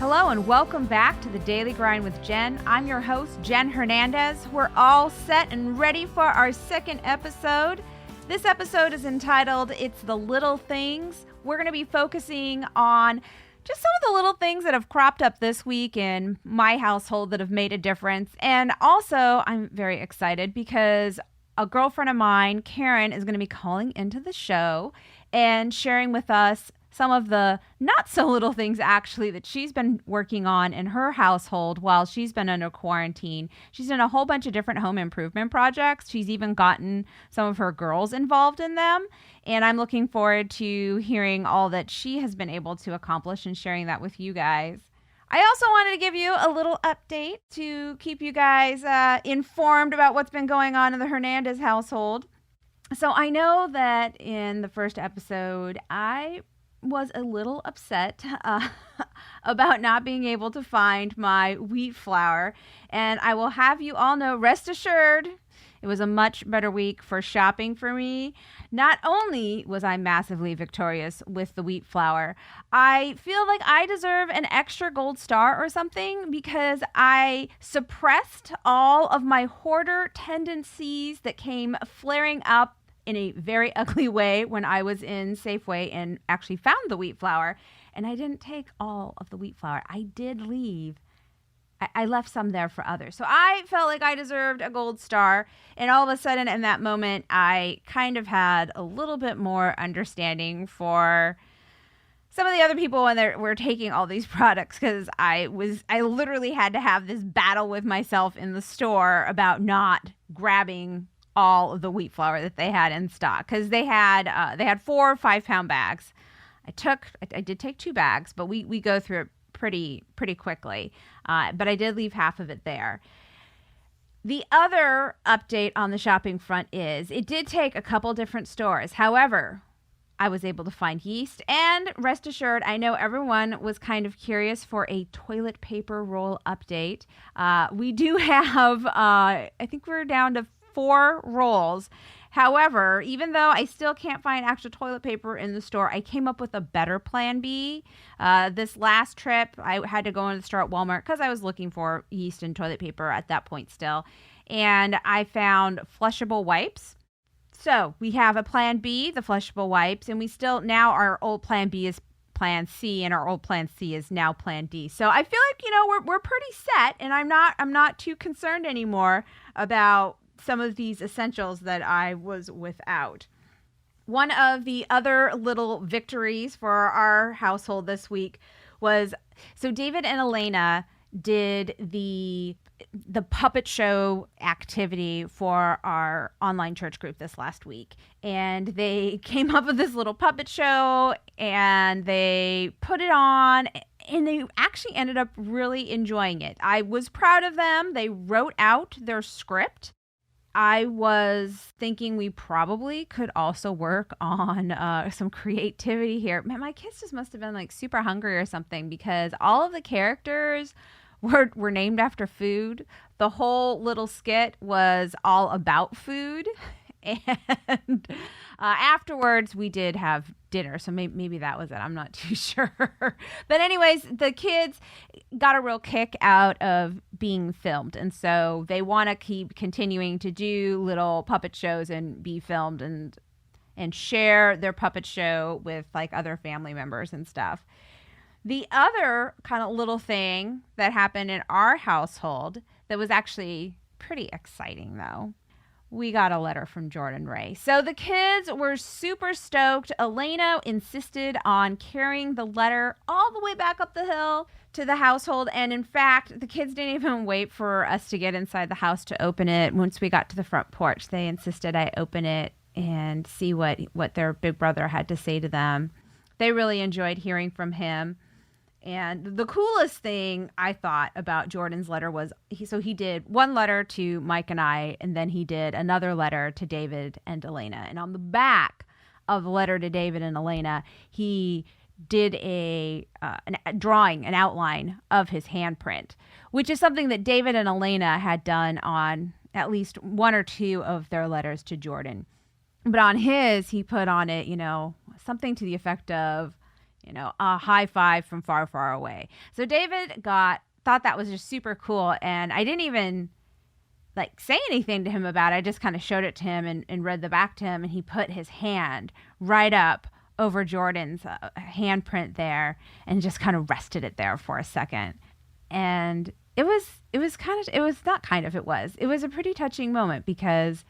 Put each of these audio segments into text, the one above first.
Hello and welcome back to The Daily Grind with Jen. I'm your host, Jen Hernandez. We're all set and ready for our second episode. This episode is entitled, It's the Little Things. We're going to be focusing on just some of the little things that have cropped up this week in my household that have made a difference. And also, I'm very excited because a girlfriend of mine, Karen, is going to be calling into the show and sharing with us some of the not so little things actually that she's been working on in her household while she's been under quarantine. She's done a whole bunch of different home improvement projects. She's even gotten some of her girls involved in them. And I'm looking forward to hearing all that she has been able to accomplish and sharing that with you guys. I also wanted to give you a little update to keep you guys informed about what's been going on in the Hernandez household. So I know that in the first episode, I was a little upset about not being able to find my wheat flour. And I will have you all know, rest assured, it was a much better week for shopping for me. Not only was I massively victorious with the wheat flour, I feel like I deserve an extra gold star or something because I suppressed all of my hoarder tendencies that came flaring up in a very ugly way when I was in Safeway and actually found the wheat flour. And I didn't take all of the wheat flour. I did leave. I left some there for others. So I felt like I deserved a gold star. And all of a sudden in that moment, I kind of had a little bit more understanding for some of the other people when they were taking all these products, because I literally had to have this battle with myself in the store about not grabbing all of the wheat flour that they had in stock, because they had 4 5-pound bags. I did take 2 bags, but we go through it pretty quickly. But I did leave half of it there. The other update on the shopping front is it did take a couple different stores. However, I was able to find yeast, and rest assured, I know everyone was kind of curious for a toilet paper roll update. We do have, I think we're down to 4 rolls. However, even though I still can't find actual toilet paper in the store, I came up with a better plan B. This last trip, I had to go into the store at Walmart because I was looking for yeast and toilet paper at that point still. And I found flushable wipes. So we have a plan B, the flushable wipes, and we still, now our old plan B is plan C, and our old plan C is now plan D. So I feel like, we're pretty set, and I'm not too concerned anymore about some of these essentials that I was without. One of the other little victories for our household this week was, so David and Elena did the puppet show activity for our online church group this last week. And they came up with this little puppet show and they put it on, and they actually ended up really enjoying it. I was proud of them. They wrote out their script. I was thinking we probably could also work on some creativity here. Man, my kids just must have been like super hungry or something, because all of the characters were named after food. The whole little skit was all about food. And afterwards, we did have dinner. So maybe that was it. I'm not too sure. But anyways, the kids got a real kick out of being filmed. And so they want to keep continuing to do little puppet shows and be filmed and share their puppet show with like other family members and stuff. The other kind of little thing that happened in our household that was actually pretty exciting, though. We got a letter from Jordan Ray. So the kids were super stoked. Elena insisted on carrying the letter all the way back up the hill to the household. And in fact, the kids didn't even wait for us to get inside the house to open it. Once we got to the front porch, they insisted I open it and see what their big brother had to say to them. They really enjoyed hearing from him. And the coolest thing I thought about Jordan's letter was, he did one letter to Mike and I, and then he did another letter to David and Elena. And on the back of the letter to David and Elena, he did a drawing, an outline of his handprint, which is something that David and Elena had done on at least 1 or 2 of their letters to Jordan. But on his, he put on it, something to the effect of, a high five from far, far away. So David thought that was just super cool. And I didn't even say anything to him about it. I just kind of showed it to him and read the back to him. And he put his hand right up over Jordan's handprint there and just kind of rested it there for a second. And it was a pretty touching moment because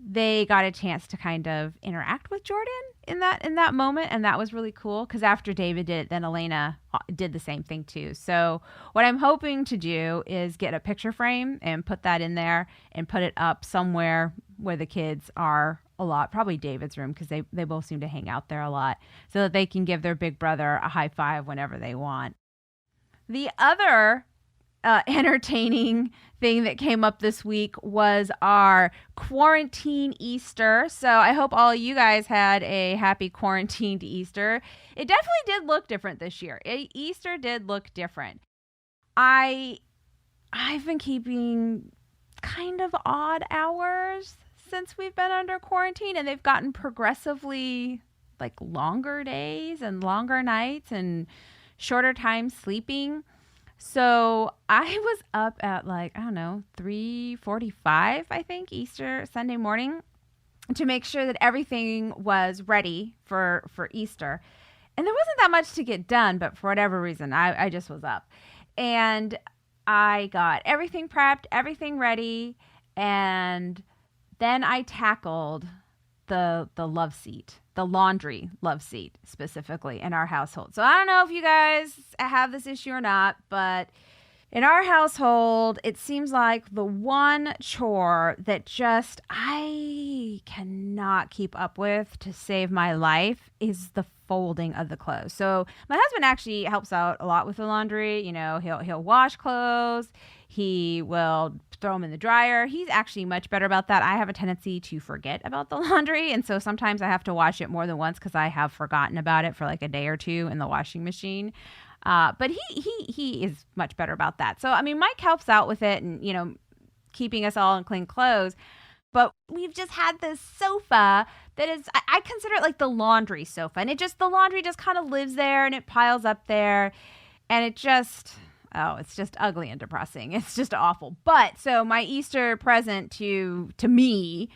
they got a chance to kind of interact with Jordan in that moment. And that was really cool because after David did it, then Elena did the same thing too. So what I'm hoping to do is get a picture frame and put that in there and put it up somewhere where the kids are a lot, probably David's room because they both seem to hang out there a lot, so that they can give their big brother a high five whenever they want. The other entertaining thing that came up this week was our quarantine Easter. So I hope all you guys had a happy quarantined Easter. It definitely did look different this year. Easter did look different. I've been keeping kind of odd hours since we've been under quarantine, and they've gotten progressively longer days and longer nights and shorter time sleeping. So I was up at 3:45, I think, Easter Sunday morning to make sure that everything was ready for Easter. And there wasn't that much to get done, but for whatever reason, I just was up. And I got everything prepped, everything ready, and then I tackled the love seat, the laundry love seat specifically in our household. So I don't know if you guys have this issue or not, but in our household, it seems like the one chore that just I cannot keep up with to save my life is the folding of the clothes. So my husband actually helps out a lot with the laundry. He'll wash clothes. He will throw them in the dryer. He's actually much better about that. I have a tendency to forget about the laundry. And so sometimes I have to wash it more than once because I have forgotten about it for a day or two in the washing machine. But he is much better about that. So, Mike helps out with it and, keeping us all in clean clothes. But we've just had this sofa that is, I consider it the laundry sofa. And the laundry just kind of lives there and it piles up there. And it's just ugly and depressing. It's just awful. But so my Easter present to me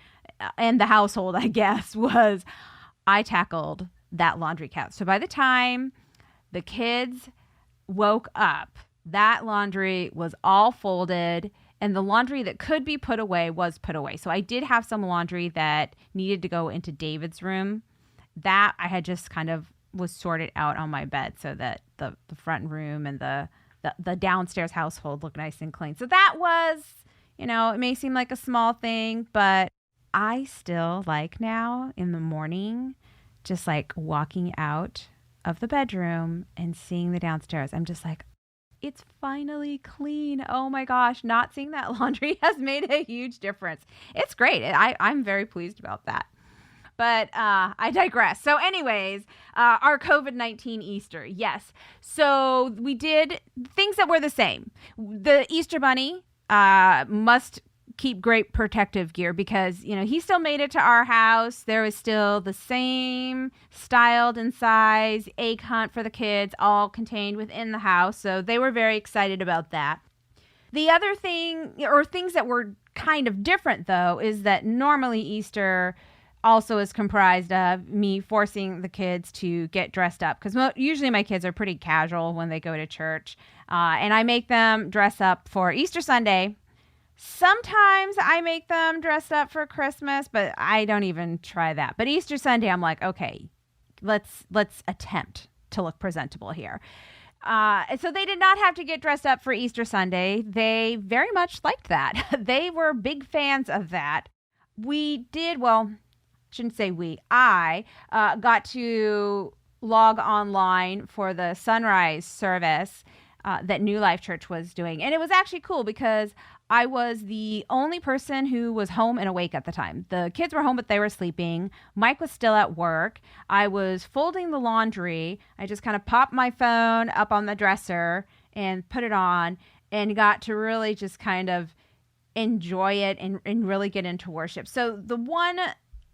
and the household, I guess, was I tackled that laundry couch. So by the time the kids woke up, that laundry was all folded and the laundry that could be put away was put away. So I did have some laundry that needed to go into David's room. That I had just kind of was sorted out on my bed so that the front room and the downstairs household looked nice and clean. So that was, it may seem like a small thing, but I still now in the morning, just walking out of the bedroom and seeing the downstairs. I'm just it's finally clean. Oh my gosh, not seeing that laundry has made a huge difference. It's great. I'm very pleased about that. But I digress. So anyways, our COVID-19 Easter. Yes. So we did things that were the same. The Easter Bunny must keep great protective gear because, he still made it to our house. There was still the same styled and size egg hunt for the kids, all contained within the house. So they were very excited about that. The other thing, or things that were kind of different though, is that normally Easter also is comprised of me forcing the kids to get dressed up because usually my kids are pretty casual when they go to church, and I make them dress up for Easter Sunday. Sometimes I make them dress up for Christmas, but I don't even try that. But Easter Sunday, I'm okay, let's attempt to look presentable here. So they did not have to get dressed up for Easter Sunday. They very much liked that. They were big fans of that. I got to log online for the sunrise service that New Life Church was doing. And it was actually cool because I was the only person who was home and awake at the time. The kids were home, but they were sleeping. Mike was still at work. I was folding the laundry. I just kind of popped my phone up on the dresser and put it on and got to really just kind of enjoy it and really get into worship. So the one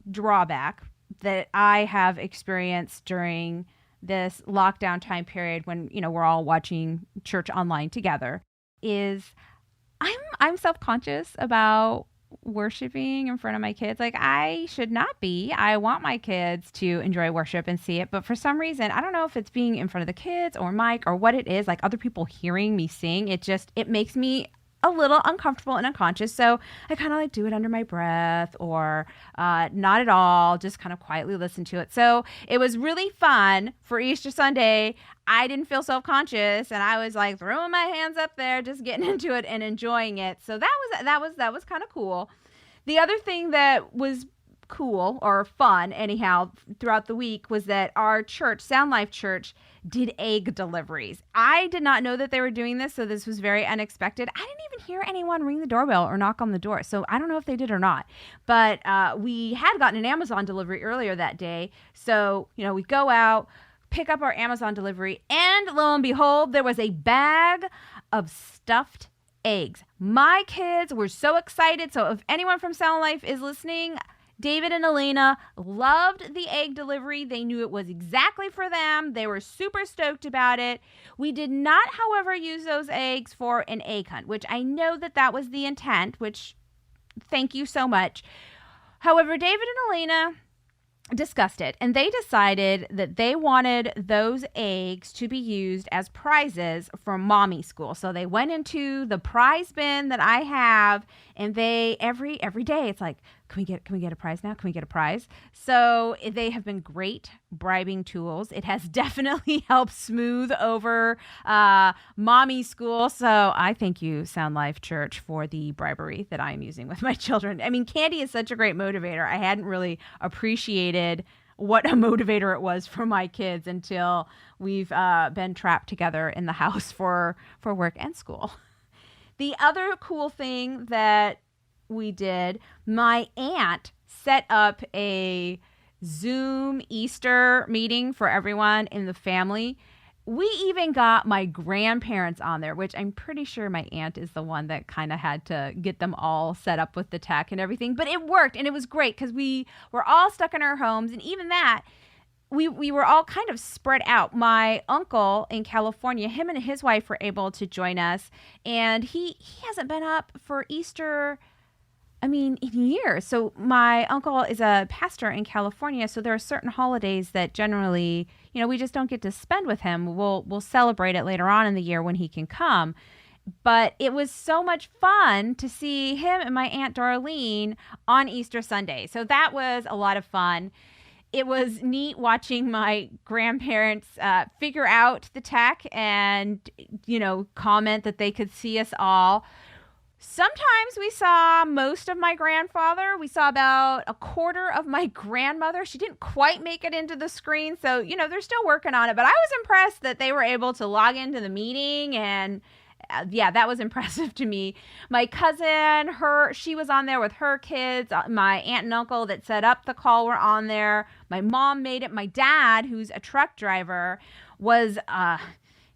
drawback that I have experienced during this lockdown time period when, we're all watching church online together is I'm self-conscious about worshiping in front of my kids. Like, I should not be. I want my kids to enjoy worship and see it, but for some reason, I don't know if it's being in front of the kids or Mike or what it is, like other people hearing me sing, it makes me a little uncomfortable and unconscious. So I kind of like do it under my breath or not at all, just kind of quietly listen to it. So it was really fun for Easter Sunday. I didn't feel self-conscious and I was like throwing my hands up there, just getting into it and enjoying it. So that was kind of cool. The other thing that was cool or fun anyhow throughout the week was that our church, Sound Life Church, did egg deliveries. I did not know that they were doing this, so this was very unexpected. I didn't even hear anyone ring the doorbell or knock on the door, so I don't know if they did or not. But we had gotten an Amazon delivery earlier that day, so we go out, pick up our Amazon delivery, and lo and behold, there was a bag of stuffed eggs. My kids were so excited. So if anyone from Sound Life is listening, David and Elena loved the egg delivery. They knew it was exactly for them. They were super stoked about it. We did not, however, use those eggs for an egg hunt, which I know that was the intent, which thank you so much. However, David and Elena discussed it, and they decided that they wanted those eggs to be used as prizes for mommy school. So they went into the prize bin that I have, and they every day it's like, can we get a prize now? Can we get a prize? So they have been great bribing tools. It has definitely helped smooth over mommy school. So I thank you, Sound Life Church, for the bribery that I'm using with my children. I mean, candy is such a great motivator. I hadn't really appreciated what a motivator it was for my kids until we've been trapped together in the house for work and school. The other cool thing that we did, my aunt set up a Zoom Easter meeting for everyone in the family. We even got my grandparents on there, which I'm pretty sure my aunt is the one that kind of had to get them all set up with the tech and everything. But it worked, and it was great because we were all stuck in our homes. And even that, we were all kind of spread out. My uncle in California, him and his wife were able to join us. And he hasn't been up for Easter, in years. So my uncle is a pastor in California. So there are certain holidays that generally, we just don't get to spend with him. We'll celebrate it later on in the year when he can come. But it was so much fun to see him and my Aunt Darlene on Easter Sunday. So that was a lot of fun. It was neat watching my grandparents figure out the tech and, comment that they could see us all. Sometimes we saw most of my grandfather. We saw about a quarter of my grandmother. She didn't quite make it into the screen. So, they're still working on it. But I was impressed that they were able to log into the meeting. And that was impressive to me. My cousin, she was on there with her kids. My aunt and uncle that set up the call were on there. My mom made it. My dad, who's a truck driver, was...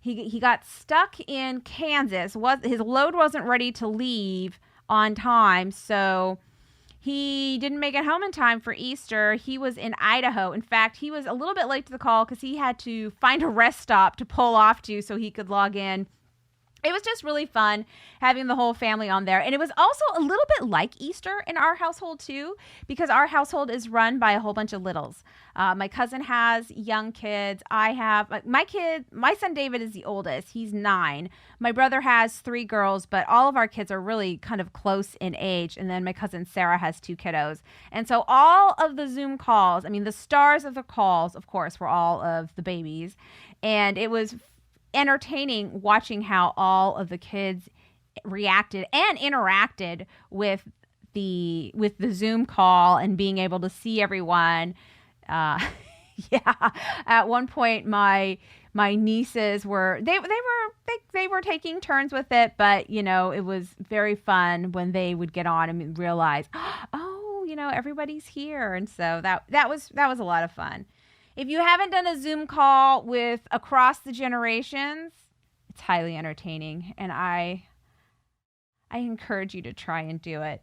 He got stuck in Kansas. His load wasn't ready to leave on time, so he didn't make it home in time for Easter. He was in Idaho. In fact, he was a little bit late to the call because he had to find a rest stop to pull off to so he could log in. It was just really fun having the whole family on there. And it was also a little bit like Easter in our household too, because our household is run by a whole bunch of littles. My cousin has young kids. I have my son David is the oldest. He's 9. My brother has 3 girls, but all of our kids are really kind of close in age. And then my cousin Sarah has 2 kiddos. And so all of the Zoom calls, the stars of the calls, of course, were all of the babies. And it was entertaining watching how all of the kids reacted and interacted with the Zoom call and being able to see everyone. At one point my nieces were taking turns with it, but it was very fun when they would get on and realize, everybody's here. And so that was a lot of fun. If you haven't done a Zoom call with across the generations, it's highly entertaining, and I encourage you to try and do it.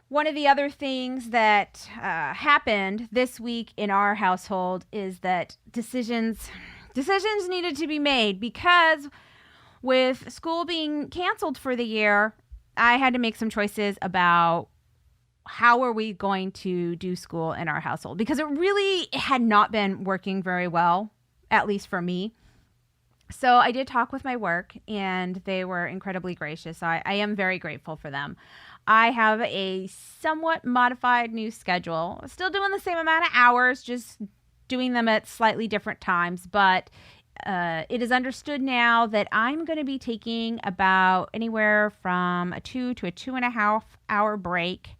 One of the other things that happened this week in our household is that decisions decisions needed to be made because with school being canceled for the year, I had to make some choices about how are we going to do school in our household, because it really had not been working very well, at least for me. So I did talk with my work, and they were incredibly gracious. I am very grateful for them. I have a somewhat modified new schedule. Still doing the same amount of hours, just doing them at slightly different times. But it is understood now that I'm going to be taking about anywhere from a 2 to a 2.5 hour break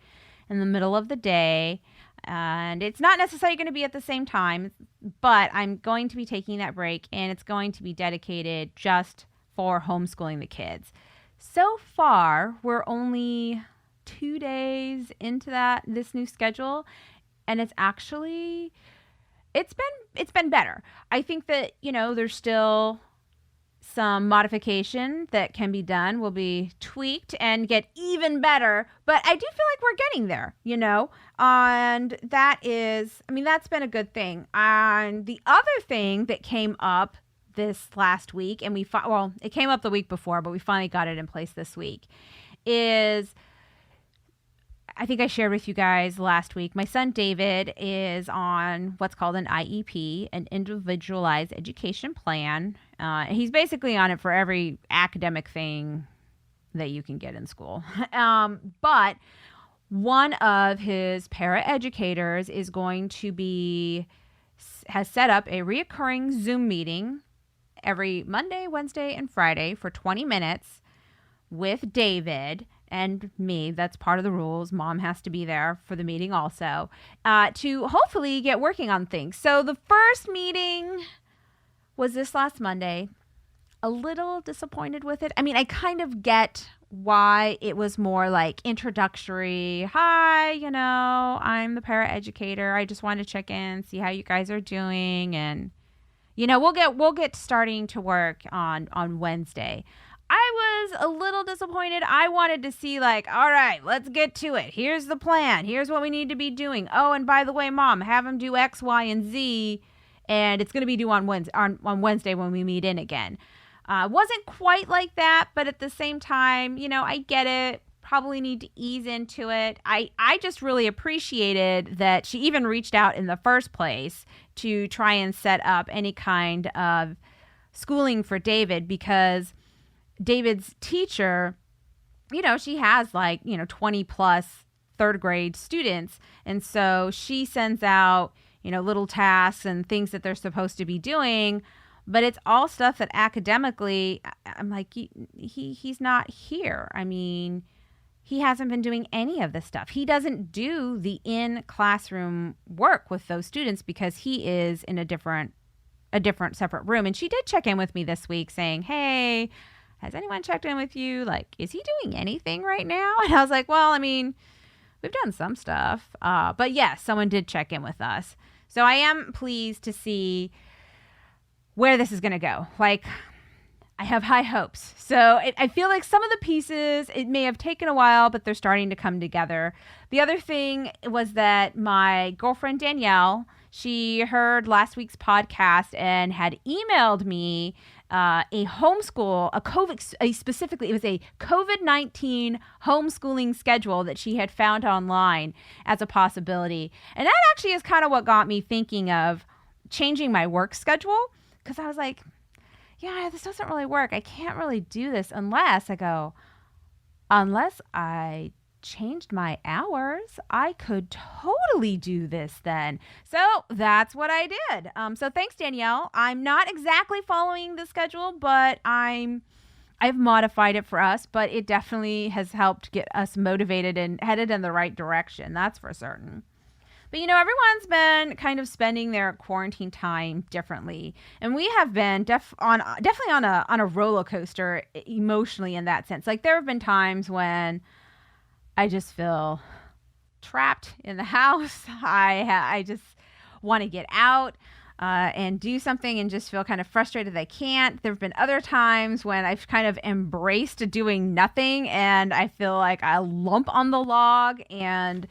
in the middle of the day. And it's not necessarily going to be at the same time, but I'm going to be taking that break, and it's going to be dedicated just for homeschooling the kids. So far, we're only 2 days into this new schedule, and it's been better. I think that, there's still some modification that can be done, will be tweaked and get even better. But I do feel like we're getting there, and that's been a good thing. And the other thing that came up this last week, and it came up the week before, but we finally got it in place this week, is, I think I shared with you guys last week, my son David is on what's called an IEP, an individualized education plan. He's basically on it for every academic thing that you can get in school. But one of his paraeducators has set up a reoccurring Zoom meeting every Monday, Wednesday, and Friday for 20 minutes with David and me. That's part of the rules. Mom has to be there for the meeting also, to hopefully get working on things. So the first meeting was this last Monday. A little disappointed with it. I mean, I kind of get why it was more like introductory. Hi, I'm the paraeducator. I just want to check in, see how you guys are doing, and we'll get starting to work on Wednesday. I was a little disappointed. I wanted to see, all right, let's get to it. Here's the plan. Here's what we need to be doing. Oh, and by the way, Mom, have them do X, Y, and Z, and it's going to be due on Wednesday when we meet in again. Wasn't quite like that, but at the same time, I get it. Probably need to ease into it. I just really appreciated that she even reached out in the first place to try and set up any kind of schooling for David, because David's teacher, she has 20 plus third grade students. And so she sends out, little tasks and things that they're supposed to be doing. But it's all stuff that academically, I'm like, he's not here. I mean, he hasn't been doing any of this stuff. He doesn't do the in-classroom work with those students because he is in a different separate room. And she did check in with me this week saying, hey, has anyone checked in with you? Is he doing anything right now? And I was like, well, I mean, we've done some stuff. But yes, someone did check in with us. So I am pleased to see where this is going to go. I have high hopes. So I feel like some of the pieces, it may have taken a while, but they're starting to come together. The other thing was that my girlfriend Danielle, she heard last week's podcast and had emailed me a homeschool, specifically, it was a COVID-19 homeschooling schedule that she had found online as a possibility. And that actually is kind of what got me thinking of changing my work schedule, because I was like, yeah, this doesn't really work. I can't really do this unless I changed my hours. I could totally do this then. So that's what I did. So thanks, Danielle. I'm not exactly following the schedule, but I've modified it for us, but it definitely has helped get us motivated and headed in the right direction. That's for certain. But, everyone's been kind of spending their quarantine time differently. And we have been definitely on a roller coaster emotionally in that sense. There have been times when I just feel trapped in the house. I just want to get out and do something, and just feel kind of frustrated that I can't. There have been other times when I've kind of embraced doing nothing, and I feel like a lump on the log, and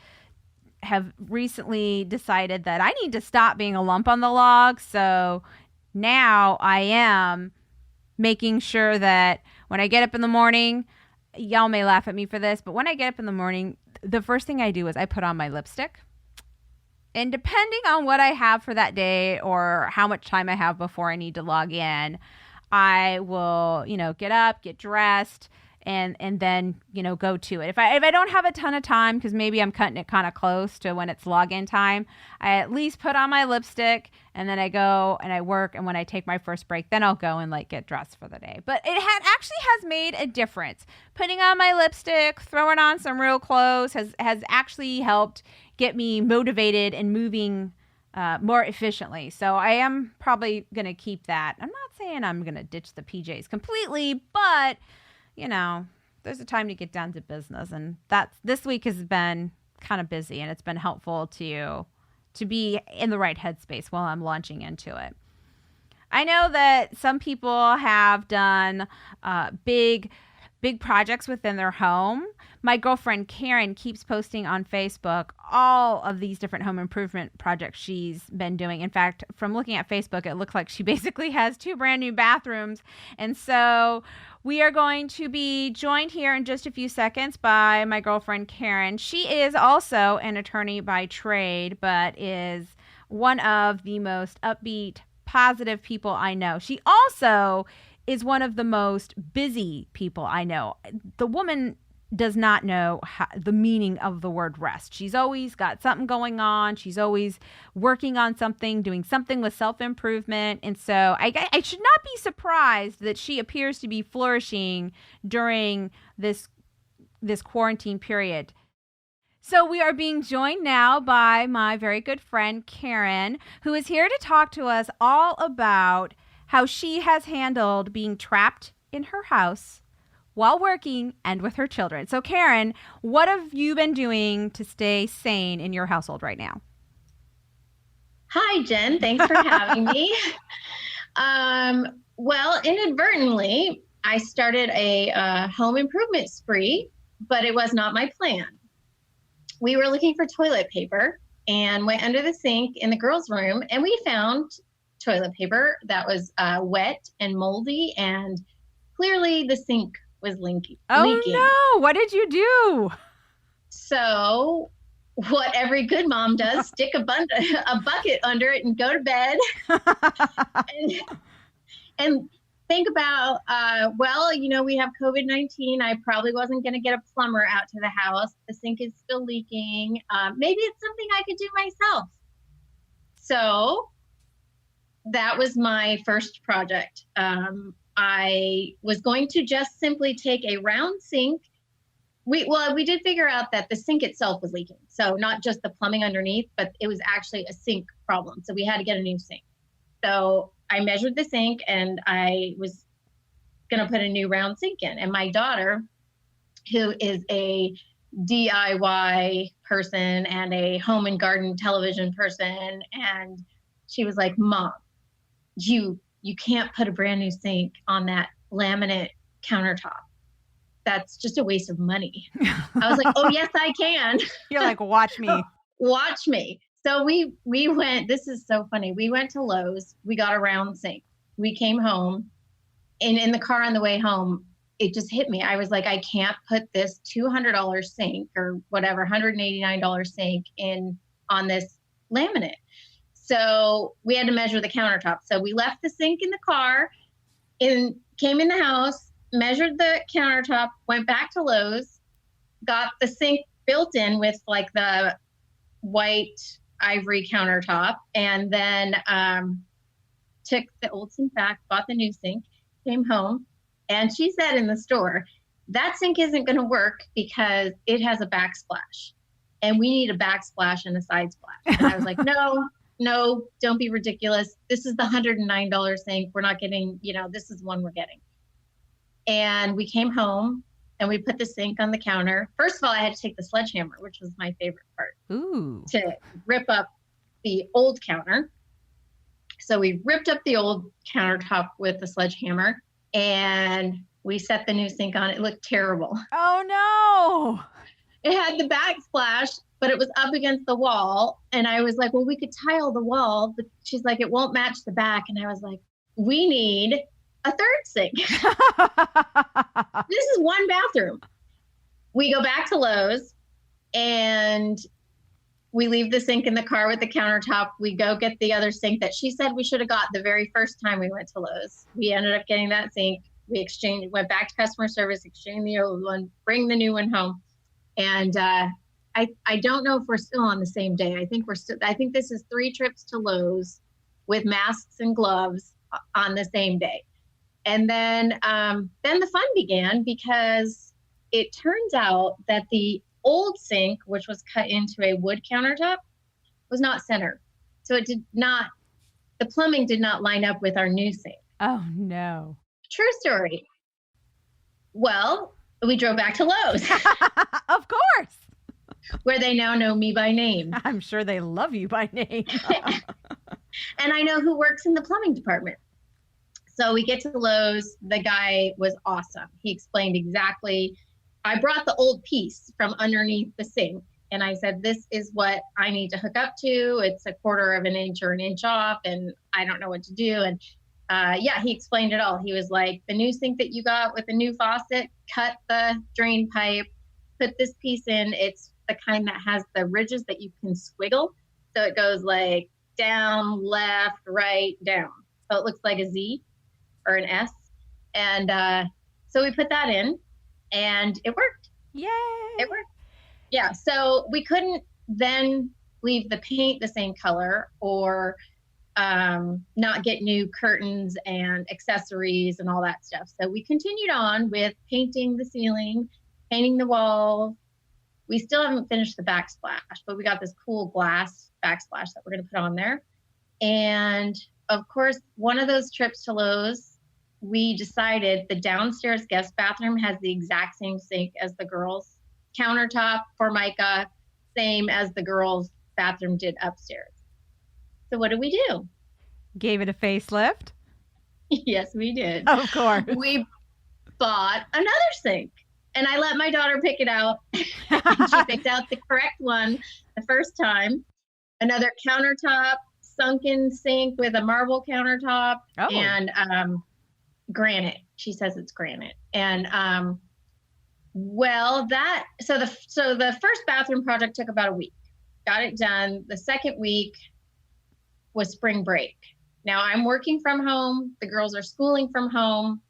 have recently decided that I need to stop being a lump on the log. So now I am making sure that when I get up in the morning, y'all may laugh at me for this, but when I get up in the morning, the first thing I do is I put on my lipstick. And depending on what I have for that day or how much time I have before I need to log in, I will, get up, get dressed, and then, go to it. If I don't have a ton of time, because maybe I'm cutting it kind of close to when it's login time, I at least put on my lipstick, and then I go and I work, and when I take my first break, then I'll go and get dressed for the day. But it actually has made a difference. Putting on my lipstick, throwing on some real clothes has actually helped get me motivated and moving more efficiently. So I am probably going to keep that. I'm not saying I'm going to ditch the PJs completely, but there's a time to get down to business, and this week has been kind of busy, and it's been helpful to be in the right headspace while I'm launching into it. I know that some people have done big projects within their home. My girlfriend Karen keeps posting on Facebook all of these different home improvement projects she's been doing. In fact, from looking at Facebook, it looks like she basically has 2 brand new bathrooms. And so we are going to be joined here in just a few seconds by my girlfriend Karen. She is also an attorney by trade, but is one of the most upbeat, positive people I know. She also is one of the most busy people I know. The woman does not know the meaning of the word rest. She's always got something going on. She's always working on something, doing something with self-improvement. And so I should not be surprised that she appears to be flourishing during this quarantine period. So we are being joined now by my very good friend, Karen, who is here to talk to us all about how she has handled being trapped in her house while working and with her children. So Karen, what have you been doing to stay sane in your household right now? Hi, Jen. Thanks for having me. Well, inadvertently, I started a home improvement spree, but it was not my plan. We were looking for toilet paper and went under the sink in the girls' room, and we found toilet paper that was wet and moldy, and clearly the sink was leaking. Oh no, what did you do? So what every good mom does, stick a bucket under it and go to bed and think about, we have COVID-19. I probably wasn't going to get a plumber out to the house. The sink is still leaking. Maybe it's something I could do myself. So that was my first project. I was going to just simply take a round sink. We did figure out that the sink itself was leaking. So not just the plumbing underneath, but it was actually a sink problem. So we had to get a new sink. So I measured the sink and I was going to put a new round sink in. And my daughter, who is a DIY person and a home and garden television person, and she was like, "Mom, you can't put a brand new sink on that laminate countertop. That's just a waste of money." I was like, "Oh, yes, I can." You're like, "Watch me." Watch me. So we went, this is so funny. We went to Lowe's. We got a round sink. We came home, and in the car on the way home, it just hit me. I was like, I can't put this $200 sink or whatever, $189 sink on this laminate. So we had to measure the countertop. So we left the sink in the car and came in the house, measured the countertop, went back to Lowe's, got the sink built in with like the white ivory countertop, and then took the old sink back, bought the new sink, came home, and she said in the store, "That sink isn't going to work because it has a backsplash, and we need a backsplash and a side splash." And I was like, no, don't be ridiculous. This is the $109 sink. We're not getting, this is one we're getting. And we came home and we put the sink on the counter. First of all, I had to take the sledgehammer, which was my favorite part, to rip up the old counter. So we ripped up the old countertop with the sledgehammer and we set the new sink on. It looked terrible. Oh no. It had the backsplash but it was up against the wall. And I was like, well, we could tile the wall, but she's like, it won't match the back. And I was like, we need a third sink. This is one bathroom. We go back to Lowe's and we leave the sink in the car with the countertop. We go get the other sink that she said we should have got the very first time we went to Lowe's. We ended up getting that sink. We exchanged, went back to customer service, exchanged the old one, bring the new one home. And I don't know if we're still on the same day. I think this is 3 trips to Lowe's with masks and gloves on the same day. And then the fun began because it turns out that the old sink, which was cut into a wood countertop, was not centered. So the plumbing did not line up with our new sink. Oh, no. True story. Well, we drove back to Lowe's. Of course. Where they now know me by name. I'm sure they love you by name. And I know who works in the plumbing department. So we get to Lowe's. The guy was awesome. He explained exactly. I brought the old piece from underneath the sink. And I said, this is what I need to hook up to. It's 1/4 of an inch or an inch off. And I don't know what to do. And he explained it all. He was like, the new sink that you got with the new faucet, cut the drain pipe, put this piece in. It's the kind that has the ridges that you can squiggle. So it goes like down, left, right, down. So it looks like a Z or an S. And so we put that in and it worked. Yay! It worked. Yeah. So we couldn't then leave the paint the same color or not get new curtains and accessories and all that stuff. So we continued on with painting the ceiling, painting the walls. We still haven't finished the backsplash, but we got this cool glass backsplash that we're going to put on there. And of course, one of those trips to Lowe's, we decided the downstairs guest bathroom has the exact same sink as the girls' countertop, formica, same as the girls' bathroom did upstairs. So what did we do? Gave it a facelift? Yes, we did. Of course. We bought another sink. And I let my daughter pick it out. And she picked out the correct one the first time. Another countertop, sunken sink with a marble countertop and granite. She says it's granite. And so the first bathroom project took about a week. Got it done. The second week was spring break. Now I'm working from home. The girls are schooling from home.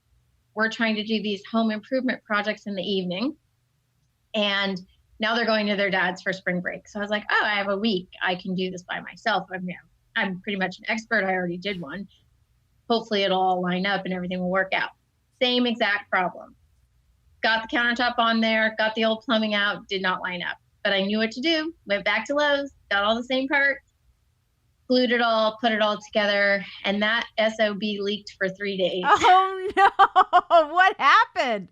We're trying to do these home improvement projects in the evening. And now they're going to their dad's for spring break. So I was like, I have a week. I can do this by myself. I'm pretty much an expert. I already did one. Hopefully it'll all line up and everything will work out. Same exact problem. Got the countertop on there, got the old plumbing out, did not line up. But I knew what to do. Went back to Lowe's, got all the same parts, glued it all, put it all together, and that SOB leaked for 3 days. Oh no! What happened?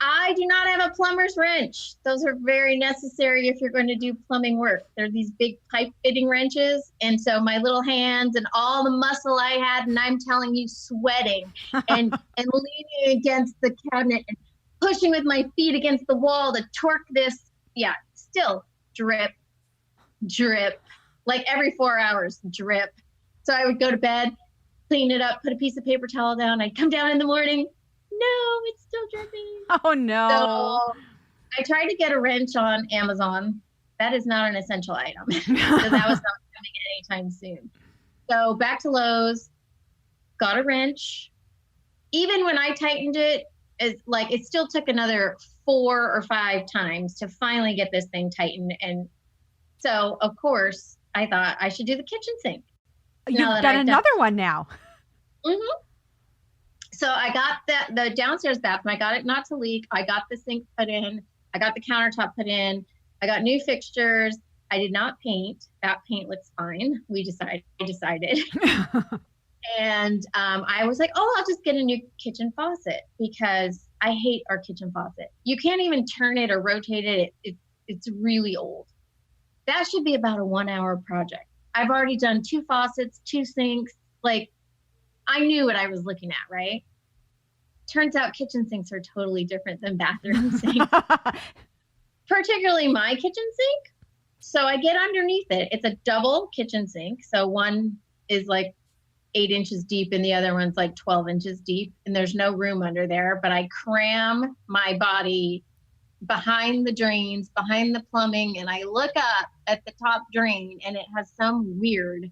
I do not have a plumber's wrench. Those are very necessary if you're going to do plumbing work. They're these big pipe fitting wrenches. And so my little hands and all the muscle I had, and I'm telling you, sweating and leaning against the cabinet and pushing with my feet against the wall to torque this. Yeah, still drip, drip. Like every 4 hours, drip. So I would go to bed, clean it up, put a piece of paper towel down. I'd come down in the morning. No, it's still dripping. Oh, no. So I tried to get a wrench on Amazon. That is not an essential item. So that was not coming anytime soon. So back to Lowe's, got a wrench. Even when I tightened it, it still took another 4 or 5 times to finally get this thing tightened. And so, of course, I thought I should do the kitchen sink. You've done another one now. Mm-hmm. So I got the downstairs bathroom. I got it not to leak. I got the sink put in. I got the countertop put in. I got new fixtures. I did not paint. That paint looks fine. I decided. And I was like, I'll just get a new kitchen faucet because I hate our kitchen faucet. You can't even turn it or rotate it. It's really old. That should be about a 1-hour project. I've already done 2 faucets, 2 sinks. Like, I knew what I was looking at, right? Turns out kitchen sinks are totally different than bathroom sinks. Particularly my kitchen sink. So I get underneath it. It's a double kitchen sink. So one is like 8 inches deep and the other one's like 12 inches deep. And there's no room under there, but I cram my body behind the drains, behind the plumbing, and I look up at the top drain and it has some weird,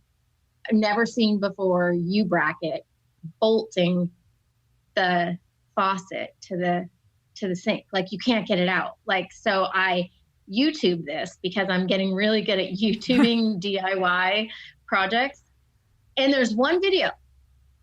never seen before U-bracket bolting the faucet to the sink. Like you can't get it out. Like, so I YouTube this because I'm getting really good at YouTubing DIY projects. And there's one video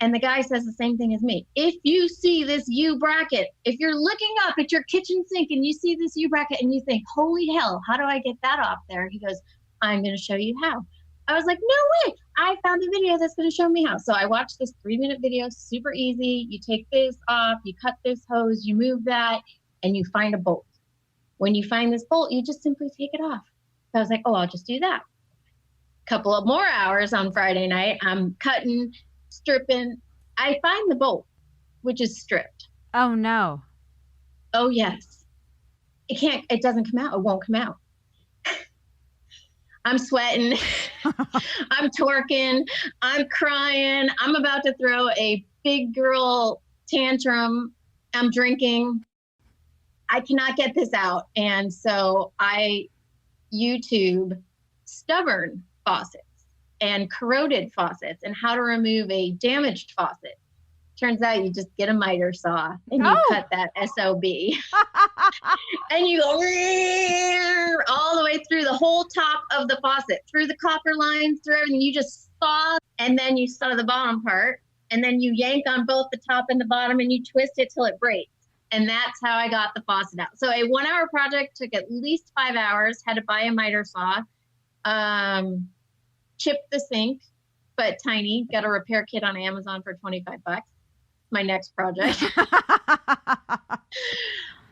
and the guy says the same thing as me. If you see this U-bracket, if you're looking up at your kitchen sink and you see this U-bracket and you think, holy hell, how do I get that off there? He goes, I'm going to show you how. I was like, no way. I found a video that's going to show me how. So I watched this 3-minute video, super easy. You take this off, you cut this hose, you move that, and you find a bolt. When you find this bolt, you just simply take it off. So I was like, oh, I'll just do that. Couple of more hours on Friday night, I'm cutting, stripping. I find the bolt, which is stripped. Oh no. Oh yes. It doesn't come out. It won't come out. I'm sweating. I'm twerking. I'm crying. I'm about to throw a big girl tantrum. I'm drinking. I cannot get this out. And so I YouTube stubborn faucets and corroded faucets and how to remove a damaged faucet. Turns out you just get a miter saw and you cut that SOB and you go all the way through the whole top of the faucet, through the copper lines, through everything. You just saw, and then you saw the bottom part, and then you yank on both the top and the bottom and you twist it till it breaks. And that's how I got the faucet out. So a 1-hour project took at least 5 hours, had to buy a miter saw, chip the sink, but tiny, got a repair kit on Amazon for $25. My next project.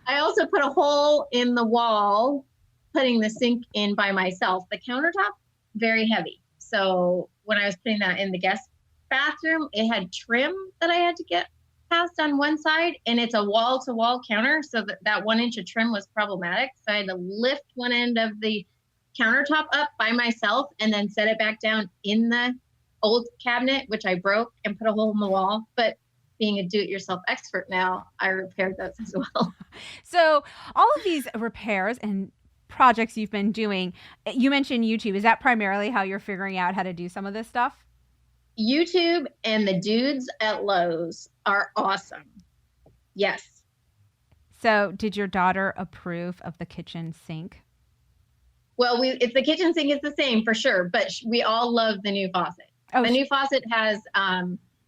I also put a hole in the wall, putting the sink in by myself. The countertop, very heavy. So when I was putting that in the guest bathroom, it had trim that I had to get past on one side, and it's a wall-to-wall counter, so that 1 inch of trim was problematic. So I had to lift one end of the countertop up by myself and then set it back down in the old cabinet, which I broke, and put a hole in the wall. But being a do-it-yourself expert now, I repaired those as well. So all of these repairs and projects you've been doing, you mentioned YouTube. Is that primarily how you're figuring out how to do some of this stuff? YouTube and the dudes at Lowe's are awesome. Yes. So did your daughter approve of the kitchen sink? Well, if the kitchen sink is the same for sure, but we all love the new faucet. The new faucet has,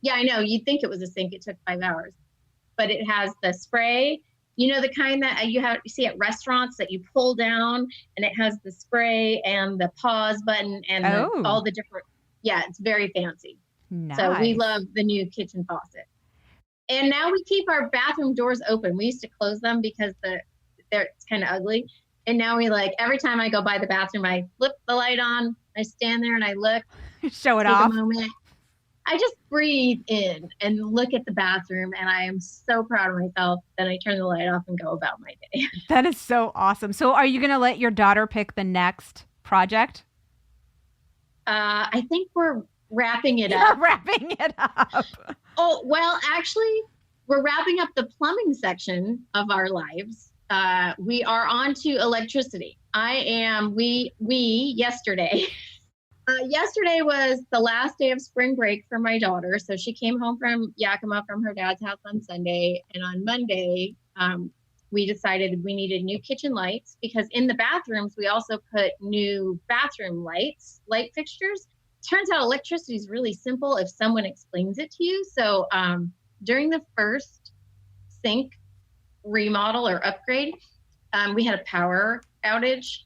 yeah, I know. You'd think it was a sink. It took 5 hours, but it has the spray. You know, the kind that you see at restaurants that you pull down, and it has the spray and the pause button and all the different. Yeah, it's very fancy. Nice. So we love the new kitchen faucet. And now we keep our bathroom doors open. We used to close them because it's kind of ugly. And now every time I go by the bathroom, I flip the light on, I stand there and I look, show it off. A moment. I just breathe in and look at the bathroom, and I am so proud of myself. Then I turn the light off and go about my day. That is so awesome. So are you going to let your daughter pick the next project? I think we're wrapping it You're up. Wrapping it up. Oh, well, actually, we're wrapping up the plumbing section of our lives. We are on to electricity. Yesterday. Yesterday was the last day of spring break for my daughter. So she came home from Yakima from her dad's house on Sunday. And on Monday, we decided we needed new kitchen lights because in the bathrooms, we also put new bathroom light fixtures. Turns out electricity is really simple if someone explains it to you. So during the first sink remodel or upgrade, we had a power outage.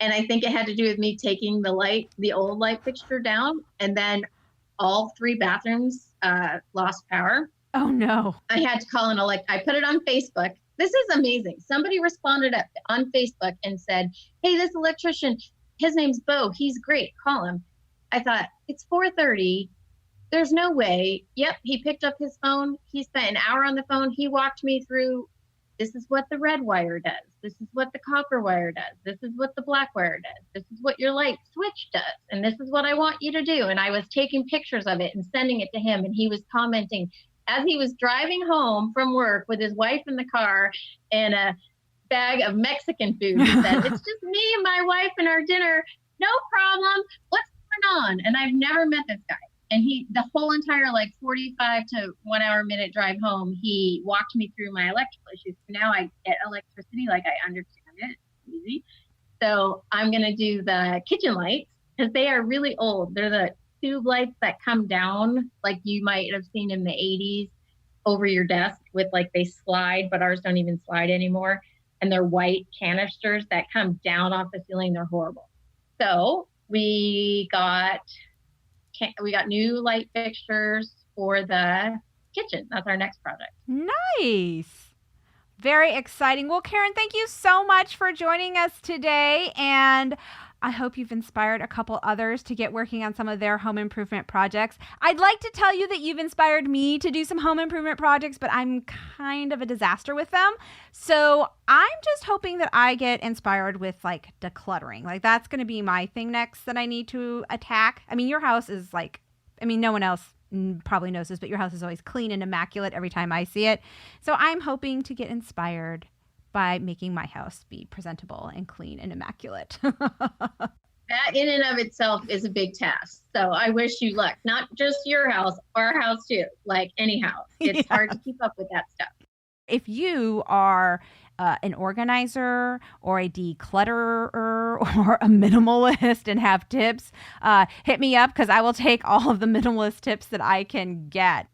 And I think it had to do with me taking the old light fixture down, and then all 3 bathrooms lost power. Oh no. I had to call I put it on Facebook. This is amazing. Somebody responded up on Facebook and said, hey, this electrician, his name's Bo. He's great. Call him. I thought, it's 4:30. There's no way. Yep. He picked up his phone. He spent an hour on the phone. He walked me through this is what the red wire does. This is what the copper wire does. This is what the black wire does. This is what your light switch does. And this is what I want you to do. And I was taking pictures of it and sending it to him. And he was commenting as he was driving home from work with his wife in the car and a bag of Mexican food. He said, it's just me and my wife and our dinner. No problem. What's going on? And I've never met this guy. And the whole entire 45 to 1 hour minute drive home, he walked me through my electrical issues. Now I get electricity, I understand it. It's easy. So I'm going to do the kitchen lights because they are really old. They're the tube lights that come down like you might have seen in the 80s over your desk with they slide, but ours don't even slide anymore. And they're white canisters that come down off the ceiling. They're horrible. So we got new light fixtures for the kitchen. That's our next project. Nice. Very exciting. Well, Karen, thank you so much for joining us today. And I hope you've inspired a couple others to get working on some of their home improvement projects. I'd like to tell you that you've inspired me to do some home improvement projects, but I'm kind of a disaster with them. So I'm just hoping that I get inspired with decluttering. That's going to be my thing next that I need to attack. I mean, your house is no one else probably knows this, but your house is always clean and immaculate every time I see it. So I'm hoping to get inspired by making my house be presentable and clean and immaculate. That in and of itself is a big task. So I wish you luck. Not just your house, our house too, any house. It's hard to keep up with that stuff. If you are an organizer or a declutterer or a minimalist and have tips, hit me up because I will take all of the minimalist tips that I can get.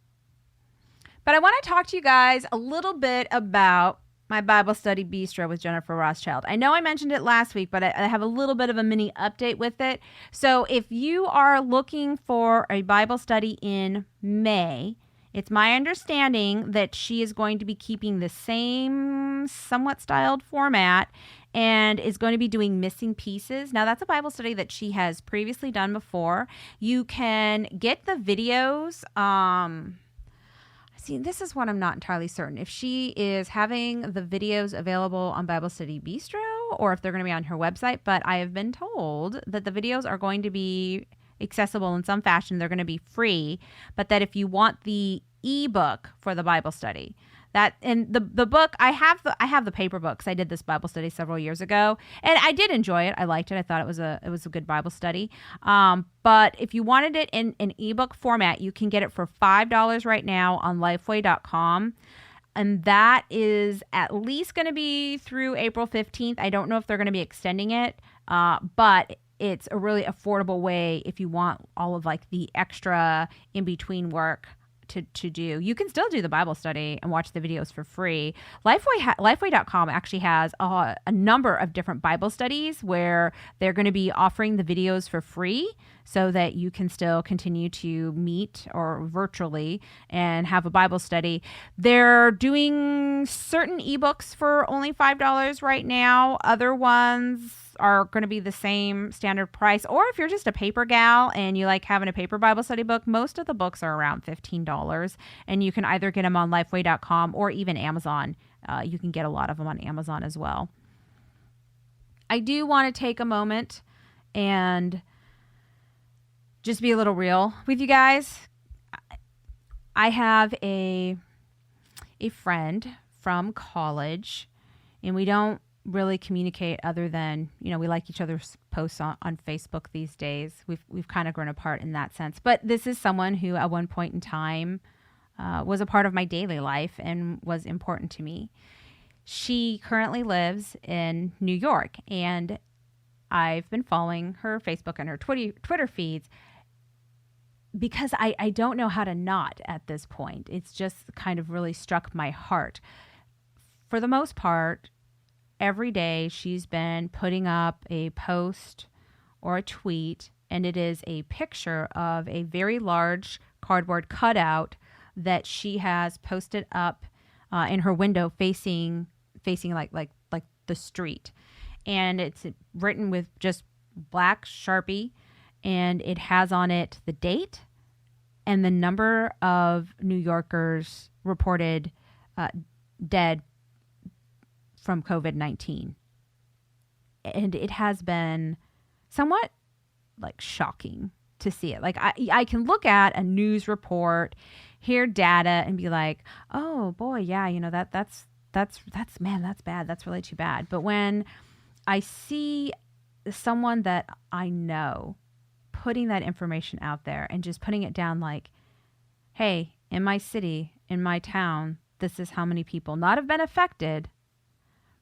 But I want to talk to you guys a little bit about my Bible study bistro with Jennifer Rothschild. I know I mentioned it last week, but I have a little bit of a mini update with it. So if you are looking for a Bible study in May, it's my understanding that she is going to be keeping the same somewhat styled format and is going to be doing missing pieces. Now, that's a Bible study that she has previously done before. You can get the videos. See, this is what I'm not entirely certain. If she is having the videos available on Bible Study Bistro or if they're going to be on her website, but I have been told that the videos are going to be accessible in some fashion. They're going to be free, but that if you want the ebook for the Bible study, that and the book, I have the paper book because I did this Bible study several years ago, and I did enjoy it. I liked it. I thought it was a good Bible study. But if you wanted it in an ebook format, you can get it for $5 right now on Lifeway.com. And that is at least going to be through April 15th. I don't know if they're going to be extending it, but it's a really affordable way if you want all of the extra in-between work to do. You can still do the Bible study and watch the videos for free. Lifeway.com actually has a number of different Bible studies where they're going to be offering the videos for free so that you can still continue to meet or virtually and have a Bible study. They're doing certain ebooks for only $5 right now. Other ones are going to be the same standard price. Or if you're just a paper gal and you like having a paper Bible study book, most of the books are around $15. And you can either get them on Lifeway.com or even Amazon. You can get a lot of them on Amazon as well. I do want to take a moment and just be a little real with you guys. I have a friend from college, and we don't really communicate other than, we like each other's posts on Facebook these days. We've kind of grown apart in that sense. But this is someone who at one point in time was a part of my daily life and was important to me. She currently lives in New York, and I've been following her Facebook and her Twitter feeds because I don't know how to not at this point. It's just kind of really struck my heart. For the most part, every day she's been putting up a post or a tweet, and it is a picture of a very large cardboard cutout that she has posted up in her window facing like the street. And it's written with just black Sharpie, and it has on it the date and the number of New Yorkers reported dead from COVID-19. And it has been somewhat like shocking to see it. Like I can look at a news report, hear data and be like, oh boy, yeah, that's man, that's bad. That's really too bad. But when I see someone that I know putting that information out there and just putting it down like, hey, in my city, in my town, this is how many people not have been affected,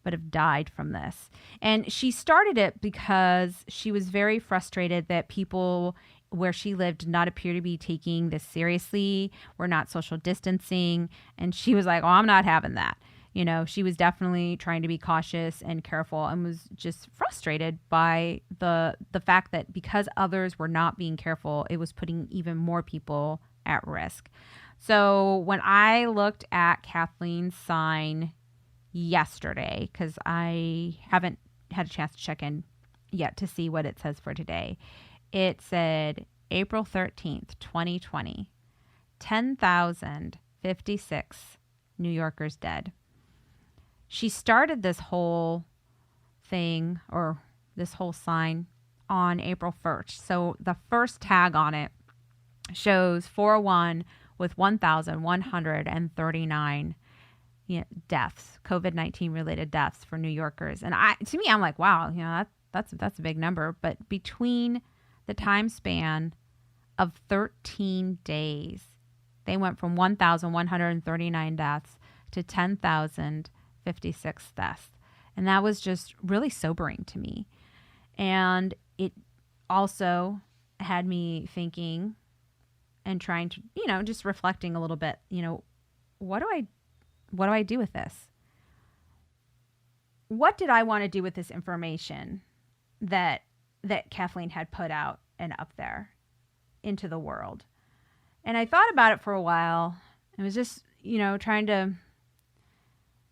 but have died from this. And she started it because she was very frustrated that people where she lived did not appear to be taking this seriously. We're not social distancing. And she was like, oh, I'm not having that. She was definitely trying to be cautious and careful and was just frustrated by the fact that because others were not being careful, it was putting even more people at risk. So when I looked at Kathleen's sign yesterday, because I haven't had a chance to check in yet to see what it says for today, it said April 13th, 2020, 10,056 New Yorkers dead. She started this whole thing or this whole sign on April 1st. So the first tag on it shows 401 with 1,139 deaths, COVID-19 related deaths for New Yorkers. And to me, I'm like, wow, that's a big number. But between the time span of 13 days, they went from 1,139 deaths to 10,056 deaths. And that was just really sobering to me. And it also had me thinking and trying to, just reflecting a little bit, what do I do with this? What did I want to do with this information that Kathleen had put out and up there into the world? And I thought about it for a while. I was just, trying to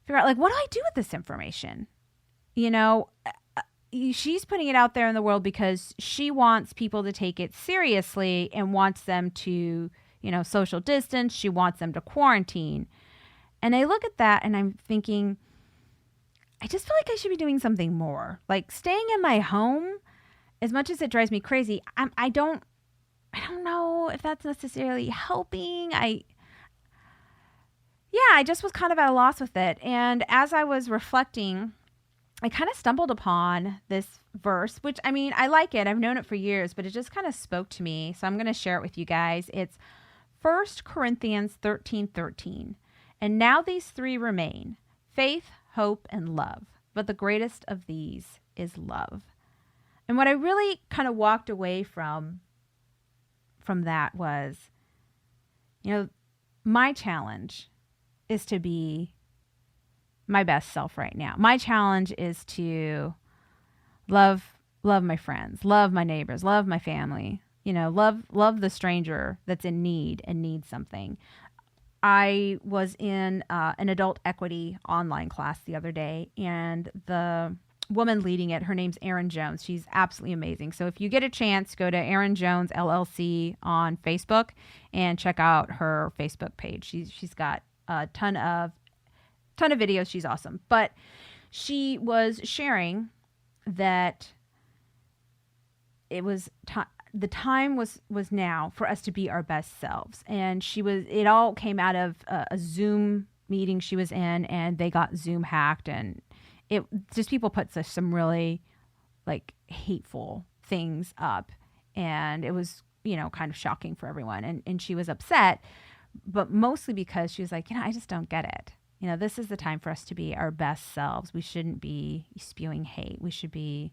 figure out, like, what do I do with this information? She's putting it out there in the world because she wants people to take it seriously and wants them to, social distance. She wants them to quarantine. And I look at that and I'm thinking, I just feel like I should be doing something more. Like staying in my home, as much as it drives me crazy, I don't know if that's necessarily helping. I just was kind of at a loss with it. And as I was reflecting, I kind of stumbled upon this verse, which, I like it. I've known it for years, but it just kind of spoke to me. So I'm going to share it with you guys. It's 1 Corinthians 13:13. And now these three remain: faith, hope, and love. But the greatest of these is love. And what I really kind of walked away from that was, my challenge is to be my best self right now. My challenge is to love my friends, love my neighbors, love my family, love the stranger that's in need and needs something. I was in an adult equity online class the other day, and the woman leading it, her name's Erin Jones. She's absolutely amazing. So if you get a chance, go to Erin Jones LLC on Facebook and check out her Facebook page. She's got a ton of videos. She's awesome. But she was sharing that it was the time was now for us to be our best selves. And it all came out of a Zoom meeting she was in, and they got Zoom hacked, and it just, people put some really like hateful things up, and it was, kind of shocking for everyone. And she was upset, but mostly because she was like, I just don't get it. This is the time for us to be our best selves. We shouldn't be spewing hate. We should be,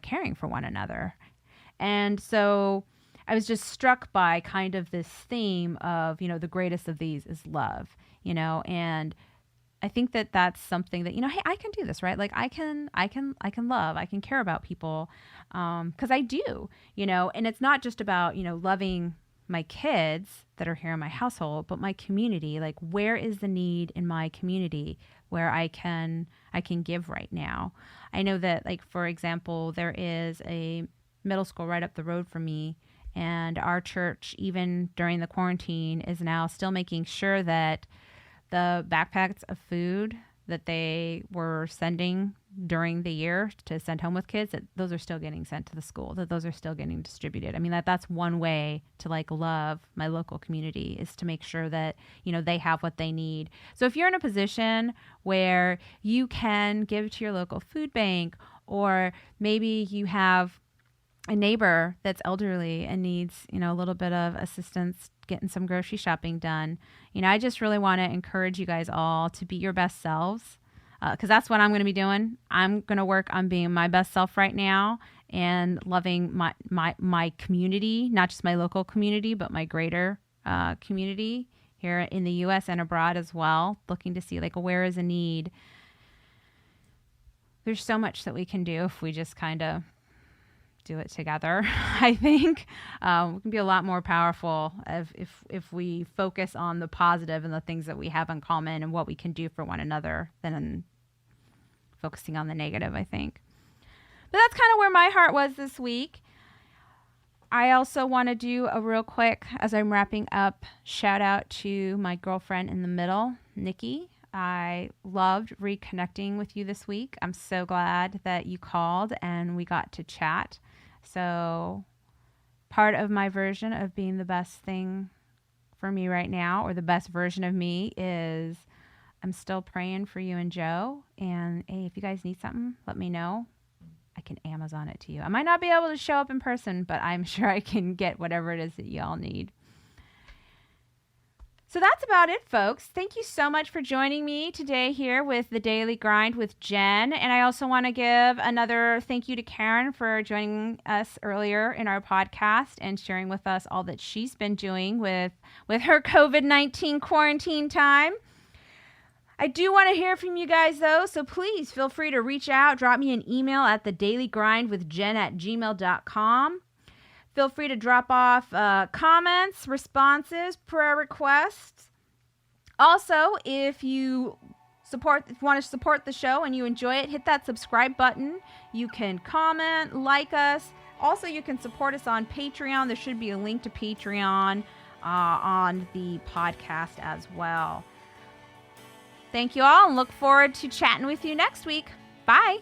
caring for one another. And so I was just struck by kind of this theme of, the greatest of these is love, and I think that that's something that, hey, I can do this, right? Like I can love, I can care about people, 'cause I do, and it's not just about, loving my kids that are here in my household, but my community. Like, where is the need in my community where I can give right now? I know that, like, for example, there is a middle school right up the road from me, and our church, even during the quarantine, is now still making sure that the backpacks of food that they were sending during the year to send home with kids, that those are still getting sent to the school, that those are still getting distributed. I mean, that's one way to like love my local community, is to make sure that, they have what they need. So if you're in a position where you can give to your local food bank, or maybe you have a neighbor that's elderly and needs, a little bit of assistance getting some grocery shopping done, I just really want to encourage you guys all to be your best selves, because that's what I'm going to be doing. I'm going to work on being my best self right now and loving my community, not just my local community, but my greater community here in the U.S. and abroad as well, looking to see like where is a need. There's so much that we can do if we just kind of do it together. I think we can be a lot more powerful if we focus on the positive and the things that we have in common and what we can do for one another, than focusing on the negative, I think. But that's kind of where my heart was this week. I also want to do a real quick, as I'm wrapping up, shout out to my girlfriend in the middle, Nikki. I loved reconnecting with you this week. I'm so glad that you called and we got to chat. So part of my version of being the best thing for me right now, or the best version of me, is I'm still praying for you and Joe. And hey, if you guys need something, let me know. I can Amazon it to you. I might not be able to show up in person, but I'm sure I can get whatever it is that y'all need. So that's about it, folks. Thank you so much for joining me today here with The Daily Grind with Jen. And I also want to give another thank you to Karen for joining us earlier in our podcast and sharing with us all that she's been doing with her COVID-19 quarantine time. I do want to hear from you guys, though, so please feel free to reach out. Drop me an email at TheDailyGrindWithJen@gmail.com. Feel free to drop off comments, responses, prayer requests. Also, if you want to support the show and you enjoy it, hit that subscribe button. You can comment, like us. Also, you can support us on Patreon. There should be a link to Patreon on the podcast as well. Thank you all, and look forward to chatting with you next week. Bye.